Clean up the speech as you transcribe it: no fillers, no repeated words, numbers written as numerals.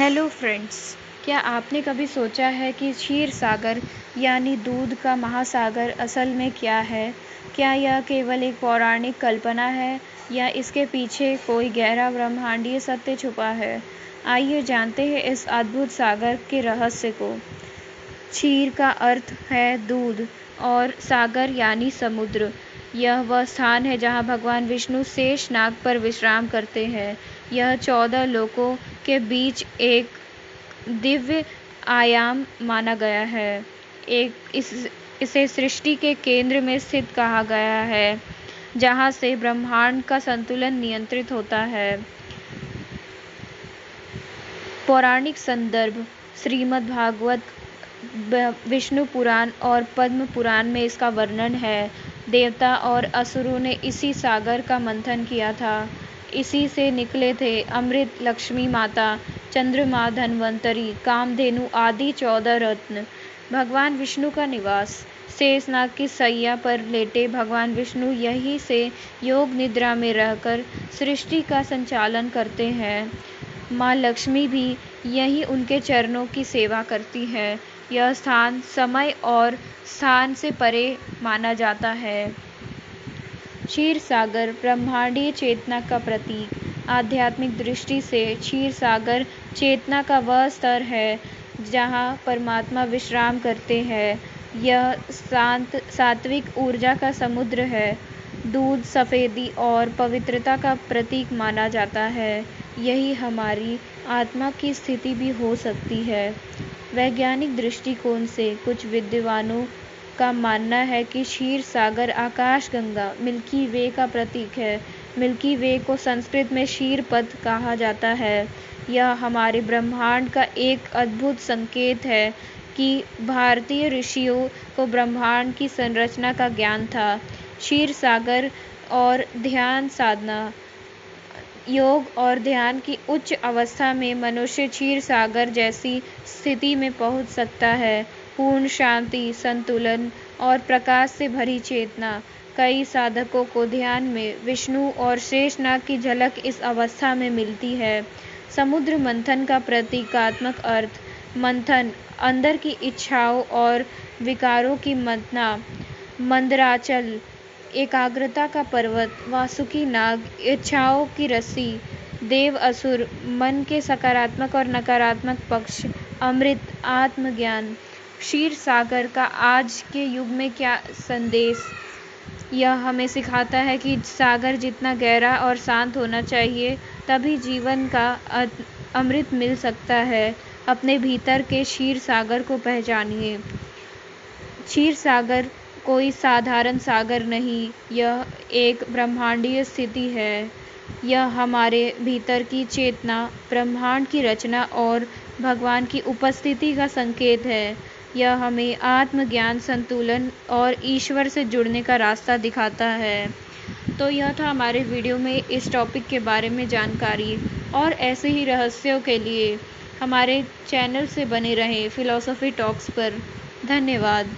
Hello friends, क्या आपने कभी सोचा है कि क्षीर सागर यानी दूध का महासागर असल में क्या है? क्या यह केवल एक पौराणिक कल्पना है या इसके पीछे कोई गहरा ब्रह्मांडीय सत्य छुपा है? आइए जानते हैं इस अद्भुत सागर के रहस्य को। क्षीर का अर्थ है दूध और सागर यानी समुद्र। यह वह स्थान है जहाँ भगवान विष्णु शेषनाग पर विश्राम करते हैं। यह 14 लोकों के बीच एक दिव्य आयाम माना गया है। इसे सृष्टि के केंद्र में स्थित कहा गया है, जहाँ से ब्रह्मांड का संतुलन नियंत्रित होता है। पौराणिक संदर्भ श्रीमद् भागवत, विष्णु पुराण और पद्म पुराण में इसका वर्णन है। देवता और असुरों ने इसी सागर का मंथन किया था। इसी से निकले थे अमृत, लक्ष्मी माता, चंद्रमा, धन्वंतरी, कामधेनु आदि 14 रत्न। भगवान विष्णु का निवास शेषनाग की सैया पर लेटे भगवान विष्णु यहीं से योग निद्रा में रहकर सृष्टि का संचालन करते हैं। माँ लक्ष्मी भी यहीं उनके चरणों की सेवा करती है। यह स्थान समय और स्थान से परे माना जाता है। क्षीर सागर ब्रह्मांडीय चेतना का प्रतीक। आध्यात्मिक दृष्टि से क्षीर सागर चेतना का वह स्तर है जहाँ परमात्मा विश्राम करते हैं। यह शांत सात्विक ऊर्जा का समुद्र है। दूध, सफेदी और पवित्रता का प्रतीक माना जाता है। यही हमारी आत्मा की स्थिति भी हो सकती है। वैज्ञानिक दृष्टिकोण से कुछ विद्वानों का मानना है कि क्षीर सागर आकाशगंगा मिल्की वे का प्रतीक है। मिल्की वे को संस्कृत में क्षीर पथ कहा जाता है। यह हमारे ब्रह्मांड का एक अद्भुत संकेत है कि भारतीय ऋषियों को ब्रह्मांड की संरचना का ज्ञान था। क्षीर सागर और ध्यान साधना। योग और ध्यान की उच्च अवस्था में मनुष्य क्षीर सागर जैसी स्थिति में पहुंच सकता है। पूर्ण शांति, संतुलन और प्रकाश से भरी चेतना। कई साधकों को ध्यान में विष्णु और शेषनाग की झलक इस अवस्था में मिलती है। समुद्र मंथन का प्रतीकात्मक अर्थ। मंथन, अंदर की इच्छाओं और विकारों की मंथना। मंदराचल, एकाग्रता का पर्वत। वासुकी नाग, इच्छाओं की रस्सी। देव असुर, मन के सकारात्मक और नकारात्मक पक्ष। अमृत, आत्मज्ञान। क्षीर सागर का आज के युग में क्या संदेश? यह हमें सिखाता है कि सागर जितना गहरा और शांत होना चाहिए, तभी जीवन का अमृत मिल सकता है। अपने भीतर के क्षीर सागर को पहचानिए। क्षीर सागर कोई साधारण सागर नहीं, यह एक ब्रह्मांडीय स्थिति है। यह हमारे भीतर की चेतना, ब्रह्मांड की रचना और भगवान की उपस्थिति का संकेत है। यह हमें आत्मज्ञान, संतुलन और ईश्वर से जुड़ने का रास्ता दिखाता है। तो यह था हमारे वीडियो में इस टॉपिक के बारे में जानकारी। और ऐसे ही रहस्यों के लिए हमारे चैनल से बने रहें फिलॉसफी टॉक्स पर। धन्यवाद।